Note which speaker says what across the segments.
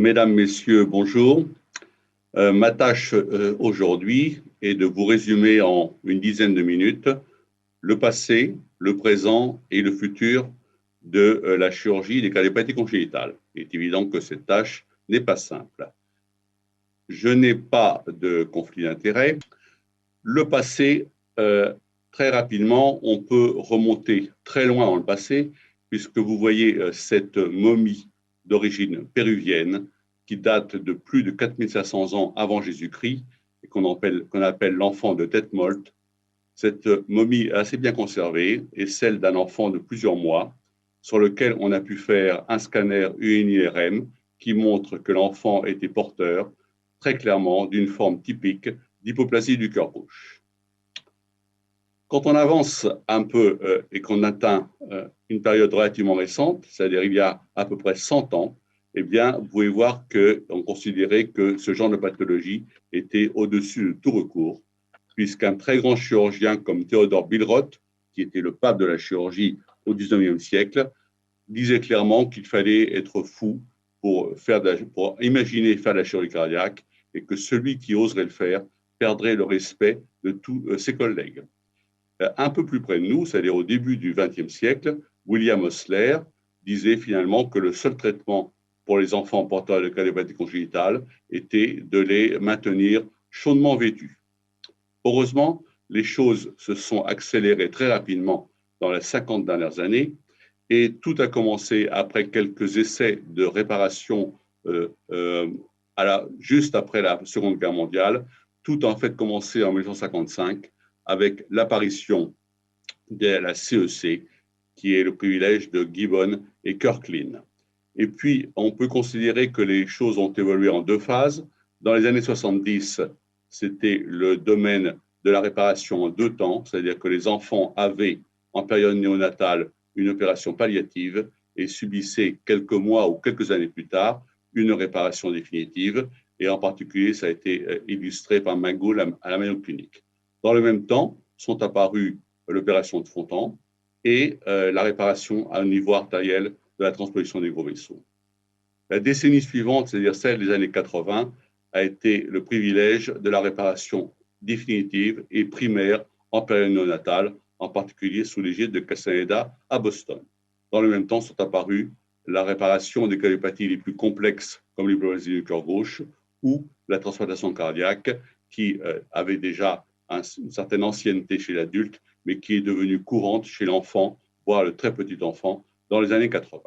Speaker 1: Mesdames, Messieurs, bonjour. Ma tâche aujourd'hui est de vous résumer en une dizaine de minutes le passé, le présent et le futur de la chirurgie des cardiopathies congénitales. Il est évident que cette tâche n'est pas simple. Je n'ai pas de conflit d'intérêts. Le passé, très rapidement, on peut remonter très loin dans le passé, puisque vous voyez cette momie d'origine péruvienne qui date de plus de 4500 ans avant Jésus-Christ et qu'on appelle l'enfant de tête molte. Cette momie assez bien conservée est celle d'un enfant de plusieurs mois sur lequel on a pu faire un scanner UNIRM qui montre que l'enfant était porteur très clairement d'une forme typique d'hypoplasie du cœur gauche. Quand on avance un peu et qu'on atteint une période relativement récente, c'est-à-dire il y a à peu près 100 ans, eh bien, vous pouvez voir qu'on considérait que ce genre de pathologie était au-dessus de tout recours, puisqu'un très grand chirurgien comme Théodore Billroth, qui était le pape de la chirurgie au XIXe siècle, disait clairement qu'il fallait être fou pour imaginer faire de la chirurgie cardiaque et que celui qui oserait le faire perdrait le respect de tous ses collègues. Un peu plus près de nous, c'est-à-dire au début du XXe siècle, William Osler disait finalement que le seul traitement pour les enfants porteurs de cardiopathie congénitale était de les maintenir chaudement vêtus. Heureusement, les choses se sont accélérées très rapidement dans les 50 dernières années et tout a commencé après quelques essais de réparation juste après la Seconde Guerre mondiale. Tout a en fait commencé en 1955 avec l'apparition de la CEC, qui est le privilège de Gibbon et Kirklin. Et puis, on peut considérer que les choses ont évolué en deux phases. Dans les années 70, c'était le domaine de la réparation en deux temps, c'est-à-dire que les enfants avaient, en période néonatale, une opération palliative et subissaient quelques mois ou quelques années plus tard une réparation définitive. Et en particulier, ça a été illustré par Mangoul à la Mayo Clinic. Dans le même temps, sont apparues l'opération de Fontan et la réparation à un niveau artériel de la transposition des gros vaisseaux. La décennie suivante, c'est-à-dire celle des années 80, a été le privilège de la réparation définitive et primaire en période néonatale, en particulier sous l'égide de Castaneda à Boston. Dans le même temps sont apparues la réparation des cardiopathies les plus complexes, comme l'hypoplasie du cœur gauche, ou la transplantation cardiaque, qui avait déjà une certaine ancienneté chez l'adulte, mais qui est devenue courante chez l'enfant, voire le très petit enfant, dans les années 80.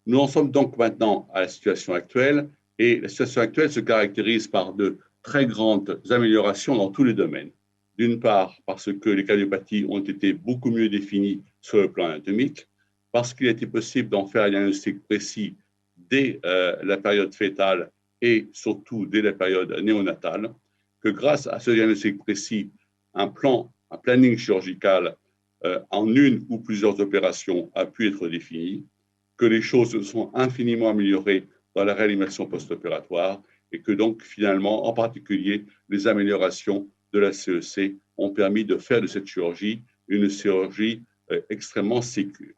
Speaker 1: Nous en sommes donc maintenant à la situation actuelle, et la situation actuelle se caractérise par de très grandes améliorations dans tous les domaines. D'une part, parce que les cardiopathies ont été beaucoup mieux définies sur le plan anatomique, parce qu'il a été possible d'en faire un diagnostic précis dès la période fœtale et surtout dès la période néonatale, que grâce à ce diagnostic précis, un planning chirurgical en une ou plusieurs opérations a pu être défini, que les choses se sont infiniment améliorées dans la réanimation post-opératoire et que donc finalement, en particulier, les améliorations de la CEC ont permis de faire de cette chirurgie une chirurgie extrêmement sécure.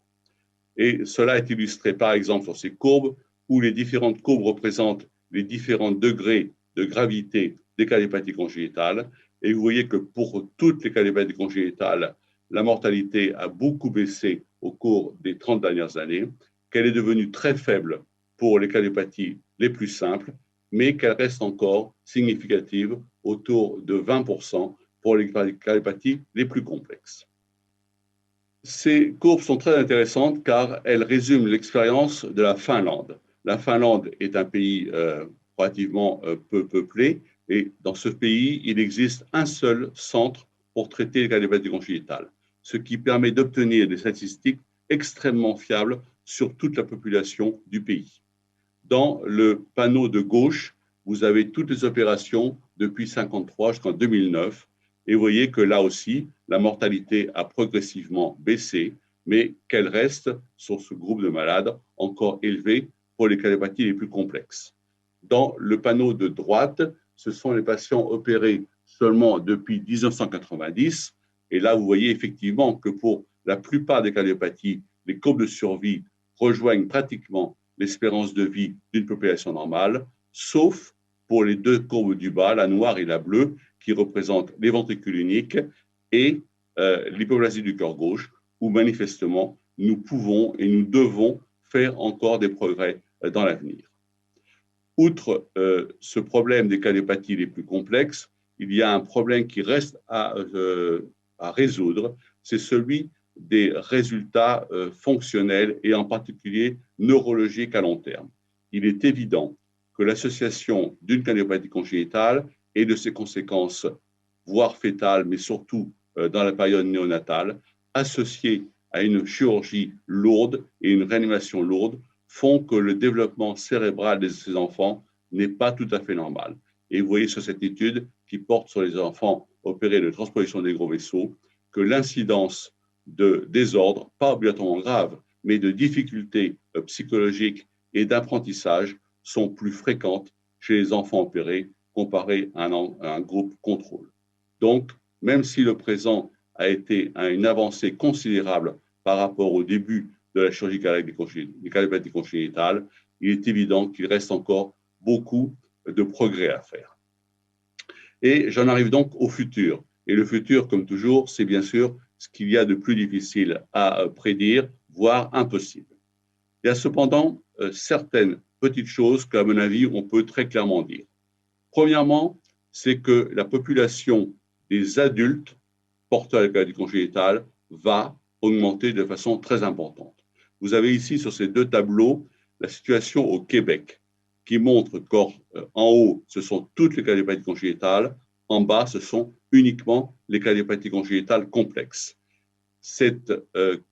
Speaker 1: Et cela est illustré par exemple sur ces courbes où les différentes courbes représentent les différents degrés de gravité des cardiopathies congénitales. Et vous voyez que pour toutes les cardiopathies congénitales, la mortalité a beaucoup baissé au cours des 30 dernières années, qu'elle est devenue très faible pour les cardiopathies les plus simples, mais qu'elle reste encore significative, autour de 20% pour les cardiopathies les plus complexes. Ces courbes sont très intéressantes car elles résument l'expérience de la Finlande. La Finlande est un pays relativement peu peuplé et dans ce pays, il existe un seul centre pour traiter les cardiopathies congénitales, ce qui permet d'obtenir des statistiques extrêmement fiables sur toute la population du pays. Dans le panneau de gauche, vous avez toutes les opérations depuis 1953 jusqu'en 2009. Et vous voyez que là aussi, la mortalité a progressivement baissé, mais qu'elle reste, sur ce groupe de malades, encore élevée pour les cardiopathies les plus complexes. Dans le panneau de droite, ce sont les patients opérés seulement depuis 1990. Et là, vous voyez effectivement que pour la plupart des cardiopathies, les courbes de survie rejoignent pratiquement l'espérance de vie d'une population normale, sauf pour les deux courbes du bas, la noire et la bleue, qui représentent les ventricules uniques et l'hypoplasie du cœur gauche, où manifestement nous pouvons et nous devons faire encore des progrès dans l'avenir. Outre ce problème des cardiopathies les plus complexes, il y a un problème qui reste à résoudre, c'est celui des résultats fonctionnels et en particulier neurologiques à long terme. Il est évident que l'association d'une cardiopathie congénitale et de ses conséquences, voire fétales, mais surtout dans la période néonatale, associées à une chirurgie lourde et une réanimation lourde, font que le développement cérébral de ces enfants n'est pas tout à fait normal. Et vous voyez sur cette étude qui porte sur les enfants opérés de transposition des gros vaisseaux que l'incidence de désordres, pas obligatoirement graves, mais de difficultés psychologiques et d'apprentissage sont plus fréquentes chez les enfants opérés comparé à un groupe contrôle. Donc, même si le présent a été une avancée considérable par rapport au début de la chirurgie des cardiopathies congénitales, il est évident qu'il reste encore beaucoup de progrès à faire. Et j'en arrive donc au futur. Et le futur, comme toujours, c'est bien sûr ce qu'il y a de plus difficile à prédire, voire impossible. Il y a cependant certaines petites choses qu'à mon avis, on peut très clairement dire. Premièrement, c'est que la population des adultes porteurs de maladies congénitales va augmenter de façon très importante. Vous avez ici sur ces deux tableaux la situation au Québec qui montre qu'en haut, ce sont toutes les cardiopathies congénitales, en bas, ce sont uniquement les cardiopathies congénitales complexes. Cette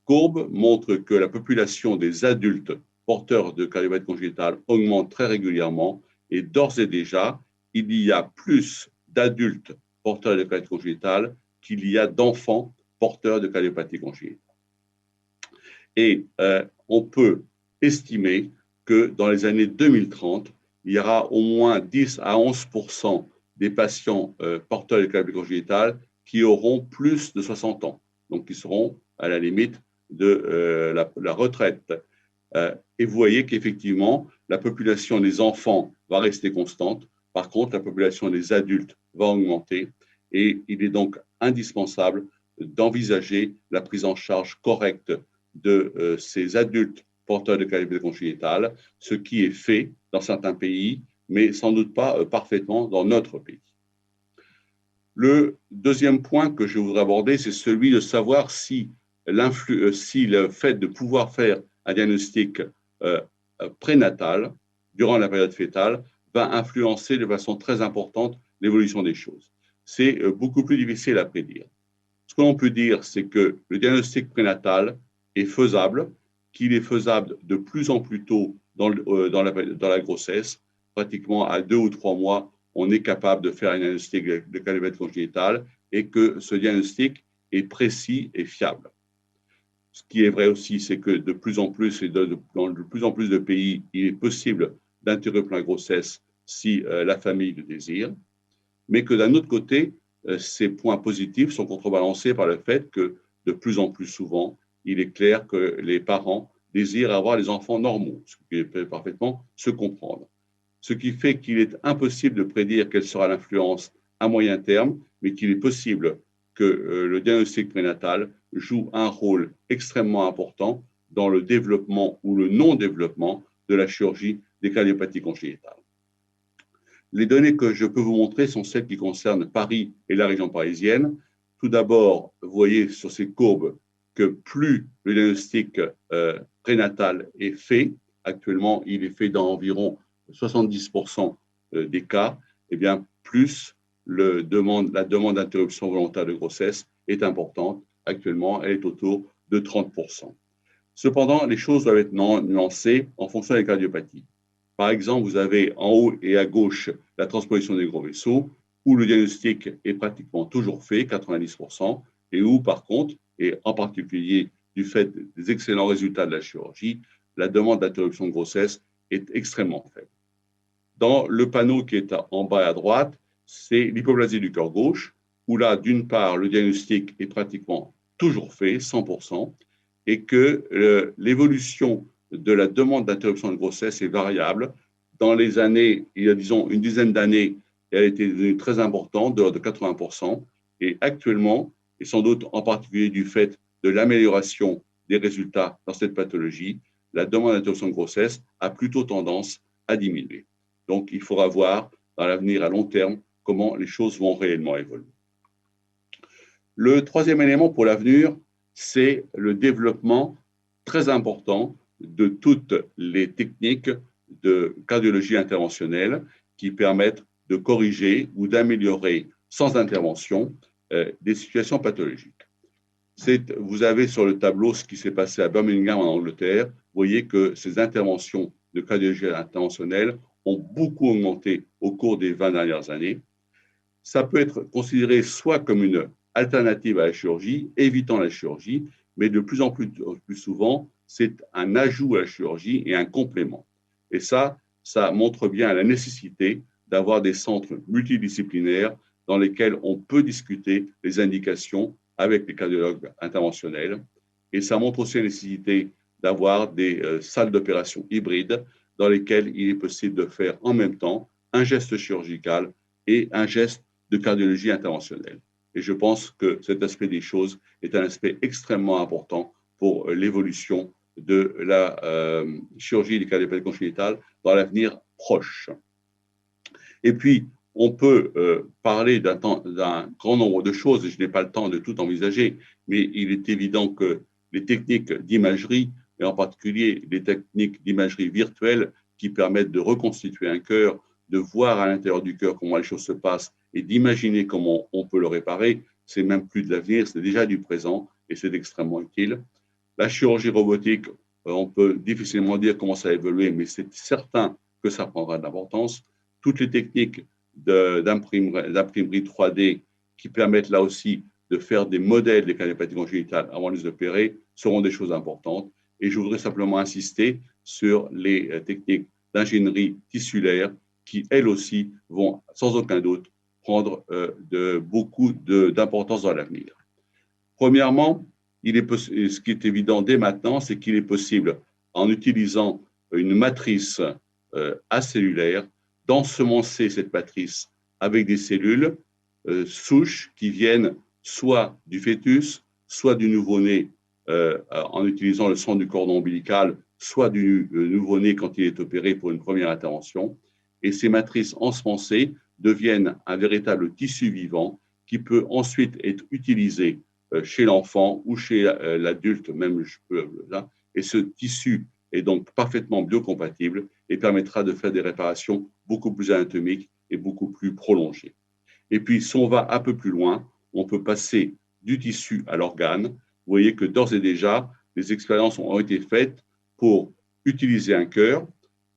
Speaker 1: courbe montre que la population des adultes porteurs de cardiopathies congénitales augmente très régulièrement et d'ores et déjà, il y a plus d'adultes porteurs de cardiopathies congénitales qu'il y a d'enfants porteurs de cardiopathies congénitales. Et on peut estimer que dans les années 2030, il y aura au moins 10 à 11% des patients porteurs de cardiopathies congénitales qui auront plus de 60 ans, donc qui seront à la limite de la retraite. Et vous voyez qu'effectivement, la population des enfants va rester constante. Par contre, la population des adultes va augmenter et il est donc indispensable d'envisager la prise en charge correcte de ces adultes porteurs de cardiopathies congénitales, ce qui est fait dans certains pays, mais sans doute pas parfaitement dans notre pays. Le deuxième point que je voudrais aborder, c'est celui de savoir si le fait de pouvoir faire un diagnostic prénatal durant la période fétale va influencer de façon très importante l'évolution des choses. C'est beaucoup plus difficile à prédire. Ce que l'on peut dire, c'est que le diagnostic prénatal est faisable, qu'il est faisable de plus en plus tôt dans la grossesse. Pratiquement à 2 ou 3 mois, on est capable de faire un diagnostic de cardiopathies congénitales et que ce diagnostic est précis et fiable. Ce qui est vrai aussi, c'est que de plus en plus et dans de plus en plus de pays, il est possible d'interrompre la grossesse si la famille le désire, mais que d'un autre côté, ces points positifs sont contrebalancés par le fait que de plus en plus souvent, il est clair que les parents désirent avoir des enfants normaux, ce qui peut parfaitement se comprendre. Ce qui fait qu'il est impossible de prédire quelle sera l'influence à moyen terme, mais qu'il est possible que le diagnostic prénatal joue un rôle extrêmement important dans le développement ou le non-développement de la chirurgie des cardiopathies congénitales. Les données que je peux vous montrer sont celles qui concernent Paris et la région parisienne. Tout d'abord, vous voyez sur ces courbes que plus le diagnostic prénatal est fait, actuellement il est fait dans environ 70% des cas, et bien plus la demande d'interruption volontaire de grossesse est importante. Actuellement, elle est autour de 30%. Cependant, les choses doivent être nuancées en fonction des cardiopathies. Par exemple, vous avez en haut et à gauche la transposition des gros vaisseaux, où le diagnostic est pratiquement toujours fait, 90%, et où, par contre, et en particulier du fait des excellents résultats de la chirurgie, la demande d'interruption de grossesse est extrêmement faible. Dans le panneau qui est en bas à droite, c'est l'hypoplasie du cœur gauche, où là, d'une part, le diagnostic est pratiquement toujours fait, 100%, et que l'évolution de la demande d'interruption de grossesse est variable. Dans les années, il y a disons une dizaine d'années, elle a été devenue très importante, de l'ordre de 80%. Et actuellement, et sans doute en particulier du fait de l'amélioration des résultats dans cette pathologie, la demande d'interruption de grossesse a plutôt tendance à diminuer. Donc, il faudra voir dans l'avenir à long terme comment les choses vont réellement évoluer. Le troisième élément pour l'avenir, c'est le développement très important de toutes les techniques de cardiologie interventionnelle qui permettent de corriger ou d'améliorer sans intervention des situations pathologiques. Vous avez sur le tableau ce qui s'est passé à Birmingham en Angleterre. Vous voyez que ces interventions de cardiologie interventionnelle ont beaucoup augmenté au cours des 20 dernières années. Ça peut être considéré soit comme une alternative à la chirurgie, évitant la chirurgie, mais de plus en plus souvent, c'est un ajout à la chirurgie et un complément. Et ça montre bien la nécessité d'avoir des centres multidisciplinaires dans lesquels on peut discuter les indications avec les cardiologues interventionnels. Et ça montre aussi la nécessité d'avoir des salles d'opération hybrides dans lesquelles il est possible de faire en même temps un geste chirurgical et un geste de cardiologie interventionnelle. Et je pense que cet aspect des choses est un aspect extrêmement important pour l'évolution de la chirurgie des cardiopathie congénitale dans l'avenir proche. Et puis, on peut parler d'un grand nombre de choses, et je n'ai pas le temps de tout envisager, mais il est évident que les techniques d'imagerie, et en particulier les techniques d'imagerie virtuelle qui permettent de reconstituer un cœur, de voir à l'intérieur du cœur comment les choses se passent et d'imaginer comment on peut le réparer, c'est même plus de l'avenir, c'est déjà du présent et c'est extrêmement utile. La chirurgie robotique, on peut difficilement dire comment ça a évolué, mais c'est certain que ça prendra de l'importance. Toutes les techniques d'imprimerie 3D qui permettent là aussi de faire des modèles des cardiopathies congénitales avant de les opérer seront des choses importantes. Et je voudrais simplement insister sur les techniques d'ingénierie tissulaire qui, elles aussi, vont sans aucun doute prendre beaucoup d'importance dans l'avenir. Premièrement, ce qui est évident dès maintenant, c'est qu'il est possible, en utilisant une matrice acellulaire, d'ensemencer cette matrice avec des cellules souches qui viennent soit du fœtus, soit du nouveau-né en utilisant le sang du cordon ombilical, soit du nouveau-né quand il est opéré pour une première intervention. Et ces matrices ensemencées deviennent un véritable tissu vivant qui peut ensuite être utilisé chez l'enfant ou chez l'adulte, même là. Et ce tissu est donc parfaitement biocompatible et permettra de faire des réparations beaucoup plus anatomiques et beaucoup plus prolongées. Et puis, si on va un peu plus loin, on peut passer du tissu à l'organe. Vous voyez que d'ores et déjà, des expériences ont été faites pour utiliser un cœur,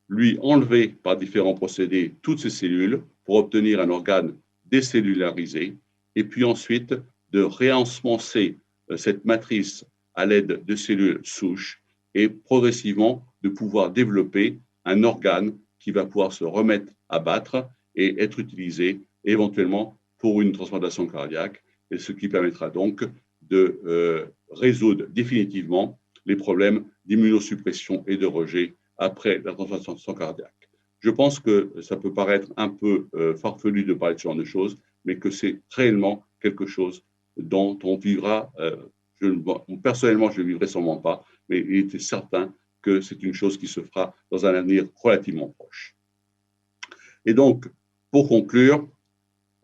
Speaker 1: lui enlever par différents procédés toutes ces cellules pour obtenir un organe décellularisé, et puis ensuite de réensemencer cette matrice à l'aide de cellules souches et progressivement de pouvoir développer un organe qui va pouvoir se remettre à battre et être utilisé éventuellement pour une transplantation cardiaque, et ce qui permettra donc de résoudre définitivement les problèmes d'immunosuppression et de rejet après la transplantation cardiaque. Je pense que ça peut paraître un peu farfelu de parler de ce genre de choses, mais que c'est réellement quelque chose dont on vivra, personnellement, je ne le vivrai sûrement pas, mais il était certain que c'est une chose qui se fera dans un avenir relativement proche. Et donc, pour conclure,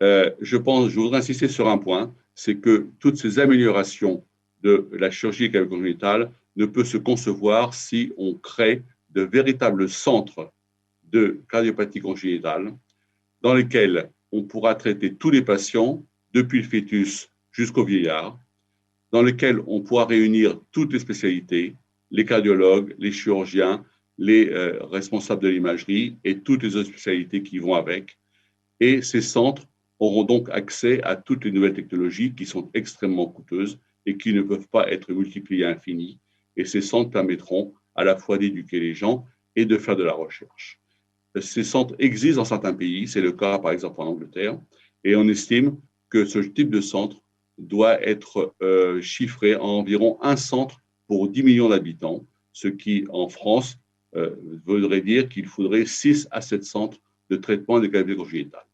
Speaker 1: je voudrais insister sur un point, c'est que toutes ces améliorations de la chirurgie congénitale ne peuvent se concevoir si on crée de véritables centres de cardiopathie congénitale dans lesquels on pourra traiter tous les patients, depuis le fœtus jusqu'au vieillard, dans lesquels on pourra réunir toutes les spécialités, les cardiologues, les chirurgiens, les responsables de l'imagerie et toutes les autres spécialités qui vont avec. Et ces centres auront donc accès à toutes les nouvelles technologies qui sont extrêmement coûteuses et qui ne peuvent pas être multipliées à l'infini. Et ces centres permettront à la fois d'éduquer les gens et de faire de la recherche. Ces centres existent dans certains pays, c'est le cas par exemple en Angleterre, et on estime que ce type de centre doit être chiffré à environ un centre pour 10 millions d'habitants, ce qui, en France, voudrait dire qu'il faudrait 6 à 7 centres de traitement des calamités congénitales.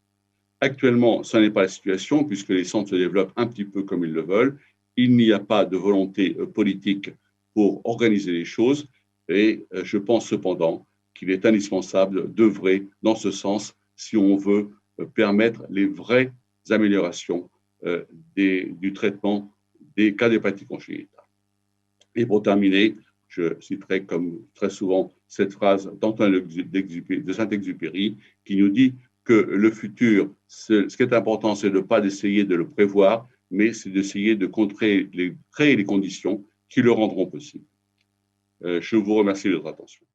Speaker 1: Actuellement, ce n'est pas la situation, puisque les centres se développent un petit peu comme ils le veulent. Il n'y a pas de volonté politique pour organiser les choses, et je pense cependant qu'il est indispensable d'œuvrer dans ce sens si on veut permettre les vraies améliorations du traitement des cas d'hépatite congénitale. Et pour terminer, je citerai comme très souvent cette phrase de Saint-Exupéry qui nous dit que le futur, ce qui est important, c'est de ne pas d'essayer de le prévoir, mais c'est d'essayer de créer les conditions qui le rendront possible. Je vous remercie de votre attention.